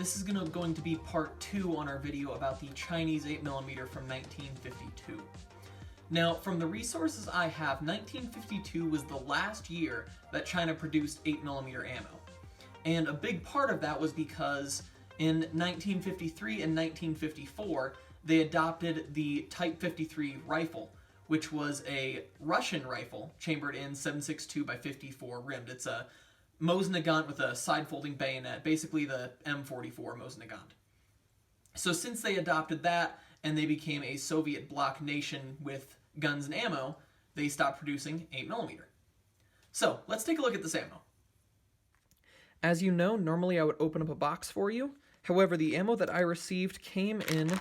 this is going to be part 2 on our video about the Chinese 8mm from 1952. Now, from the resources I have, 1952 was the last year that China produced 8mm ammo. And a big part of that was because in 1953 and 1954, they adopted the Type 53 rifle, which was a Russian rifle chambered in 7.62 by 54 rimmed. It's a Mauser Nagant with a side-folding bayonet, basically the M44 Mauser Nagant. So since they adopted that and they became a Soviet bloc nation with guns and ammo, they stopped producing 8mm. So let's take a look at this ammo. As you know, normally I would open up a box for you. However, the ammo that I received came in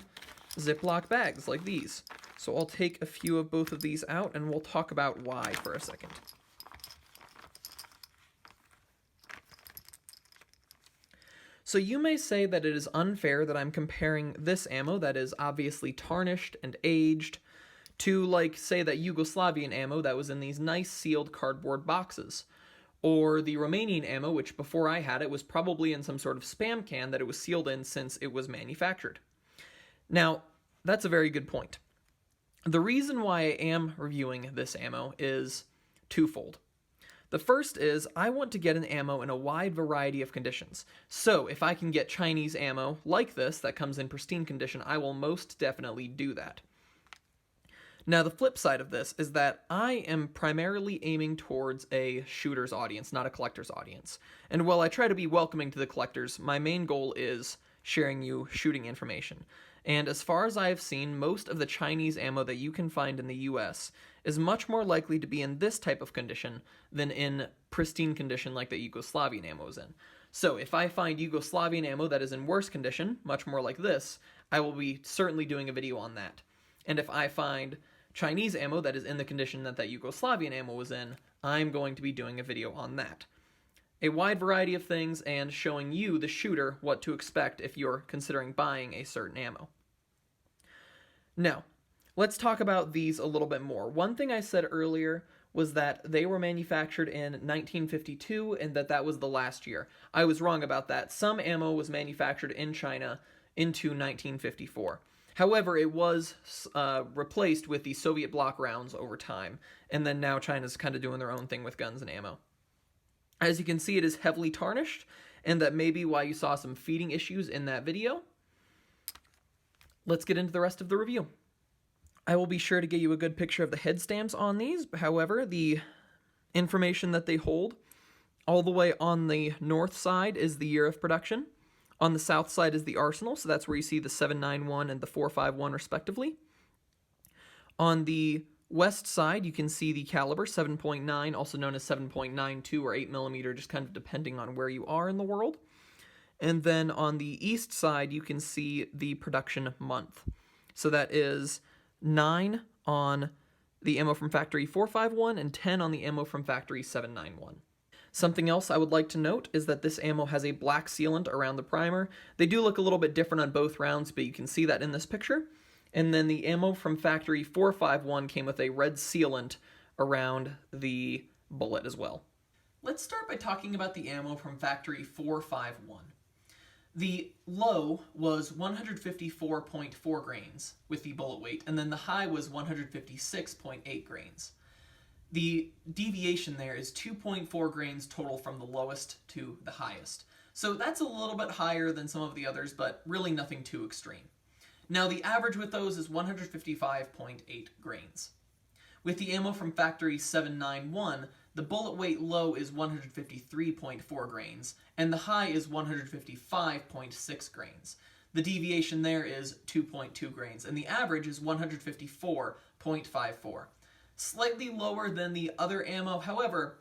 Ziploc bags like these. So I'll take a few of both of these out and we'll talk about why for a second. So you may say that it is unfair that I'm comparing this ammo that is obviously tarnished and aged to, like, say, that Yugoslavian ammo that was in these nice sealed cardboard boxes. Or the Romanian ammo, which before I had it was probably in some sort of spam can that it was sealed in since it was manufactured. Now, that's a very good point. The reason why I am reviewing this ammo is twofold. The first is I want to get an ammo in a wide variety of conditions. So if I can get Chinese ammo like this that comes in pristine condition, I will most definitely do that. Now, the flip side of this is that I am primarily aiming towards a shooter's audience, not a collector's audience. And while I try to be welcoming to the collectors, my main goal is sharing you shooting information. And as far as I have seen, most of the Chinese ammo that you can find in the US is much more likely to be in this type of condition than in pristine condition like the Yugoslavian ammo is in. So if I find Yugoslavian ammo that is in worse condition, much more like this, I will be certainly doing a video on that. And if I find Chinese ammo that is in the condition that that Yugoslavian ammo was in, I'm going to be doing a video on that. A wide variety of things and showing you, the shooter, what to expect if you're considering buying a certain ammo. Now, let's talk about these a little bit more. One thing I said earlier was that they were manufactured in 1952 and that was the last year. I was wrong about that. Some ammo was manufactured in China into 1954. However, it was replaced with the Soviet bloc rounds over time, and then now China's kind of doing their own thing with guns and ammo. As you can see, it is heavily tarnished, and that may be why you saw some feeding issues in that video. Let's get into the rest of the review. I will be sure to get you a good picture of the head stamps on these. However, the information that they hold, all the way on the north side is the year of production. On the south side is the arsenal, so that's where you see the 7.91 and the 4.51 respectively. On the west side, you can see the caliber, 7.9, also known as 7.92 or 8mm, just kind of depending on where you are in the world. And then on the east side, you can see the production month. So that is 9 on the ammo from factory 4.51 and 10 on the ammo from factory 7.91. Something else I would like to note is that this ammo has a black sealant around the primer. They do look a little bit different on both rounds, but you can see that in this picture. And then the ammo from factory 4.51 came with a red sealant around the bullet as well. Let's start by talking about the ammo from factory 4.51. The low was 154.4 grains with the bullet weight, and then the high was 156.8 grains. The deviation there is 2.4 grains total from the lowest to the highest. So that's a little bit higher than some of the others, but really nothing too extreme. Now the average with those is 155.8 grains. With the ammo from factory 7.91, the bullet weight low is 153.4 grains, and the high is 155.6 grains. The deviation there is 2.2 grains, and the average is 154.54. Slightly lower than the other ammo, however,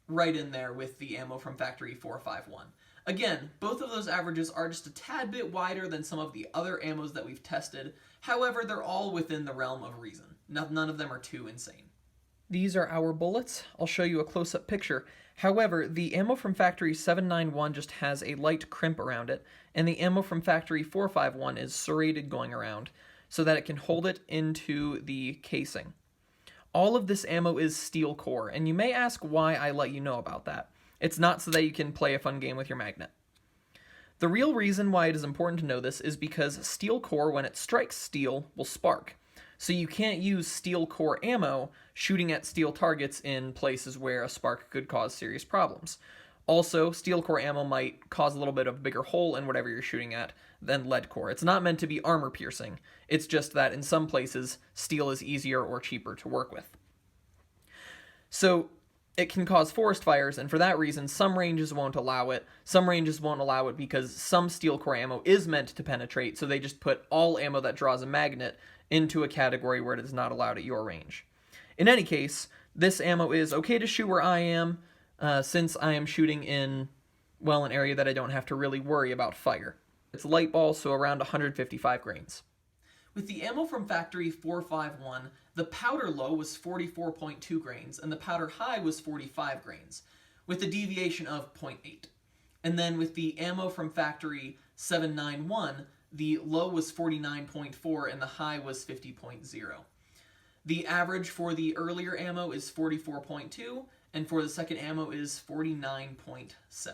right in there with the ammo from factory 4.51. Again, both of those averages are just a tad bit wider than some of the other ammos that we've tested. However, they're all within the realm of reason. None of them are too insane. These are our bullets. I'll show you a close-up picture. However, the ammo from factory 7.91 just has a light crimp around it, and the ammo from factory 4.51 is serrated going around so that it can hold it into the casing. All of this ammo is steel core, and you may ask why I let you know about that. It's not so that you can play a fun game with your magnet. The real reason why it is important to know this is because steel core, when it strikes steel, will spark. So you can't use steel core ammo shooting at steel targets in places where a spark could cause serious problems. Also, steel core ammo might cause a little bit of a bigger hole in whatever you're shooting at than lead core. It's not meant to be armor piercing. It's just that in some places, steel is easier or cheaper to work with. So it can cause forest fires, and for that reason, some ranges won't allow it. Some ranges won't allow it because some steel core ammo is meant to penetrate, so they just put all ammo that draws a magnet into a category where it is not allowed at your range. In any case, this ammo is okay to shoot where I am, since I am shooting in, well, an area that I don't have to really worry about fire. It's light ball, so around 155 grains. With the ammo from Factory 451, the powder low was 44.2 grains, and the powder high was 45 grains, with a deviation of 0.8. And then with the ammo from Factory 791, the low was 49.4 and the high was 50.0. The average for the earlier ammo is 44.2, and for the second ammo is 49.7.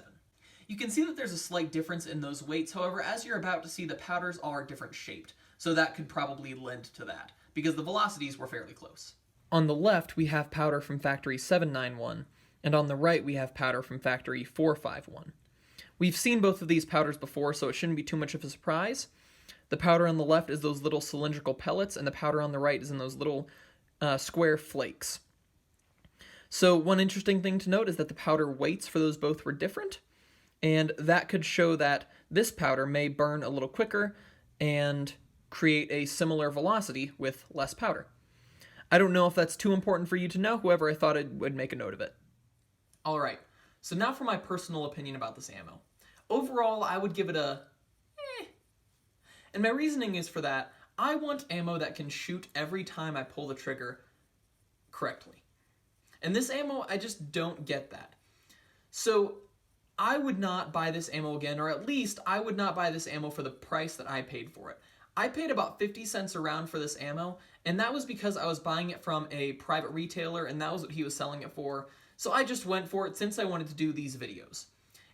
You can see that there's a slight difference in those weights, however, as you're about to see, the powders are different shaped, so that could probably lend to that, because the velocities were fairly close. On the left, we have powder from Factory 791, and on the right, we have powder from Factory 451. We've seen both of these powders before, so it shouldn't be too much of a surprise. The powder on the left is those little cylindrical pellets, and the powder on the right is in those little square flakes. So one interesting thing to note is that the powder weights for those both were different, and that could show that this powder may burn a little quicker and create a similar velocity with less powder. I don't know if that's too important for you to know, however, I thought I would make a note of it. Alright, so now for my personal opinion about this ammo. Overall, I would give it a And my reasoning is for that, I want ammo that can shoot every time I pull the trigger correctly. And this ammo, I just don't get that. So I would not buy this ammo again, or at least I would not buy this ammo for the price that I paid for it. I paid about 50 cents a round for this ammo, and that was because I was buying it from a private retailer, and that was what he was selling it for, so I just went for it since I wanted to do these videos.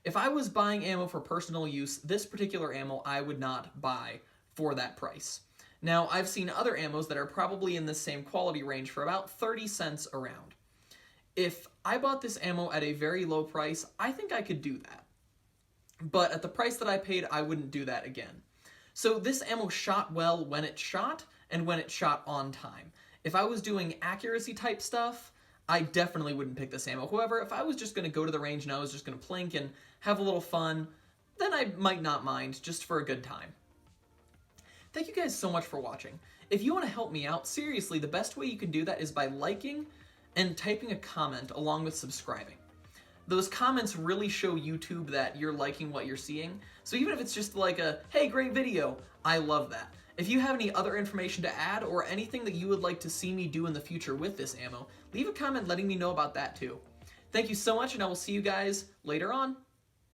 If I was buying ammo for personal use, this particular ammo I would not buy for that price. Now, I've seen other ammos that are probably in the same quality range for about 30 cents a round. If I bought this ammo at a very low price, I think I could do that. But at the price that I paid, I wouldn't do that again. So this ammo shot well when it shot, and when it shot on time. If I was doing accuracy type stuff, I definitely wouldn't pick this ammo. However, if I was just going to go to the range and I was just going to plink and have a little fun, then I might not mind, just for a good time. Thank you guys so much for watching. If you want to help me out, seriously, the best way you can do that is by liking and typing a comment along with subscribing. Those comments really show YouTube that you're liking what you're seeing, so even if it's just like a, hey, great video, I love that. If you have any other information to add or anything that you would like to see me do in the future with this ammo, leave a comment letting me know about that too. Thank you so much, and I will see you guys later on.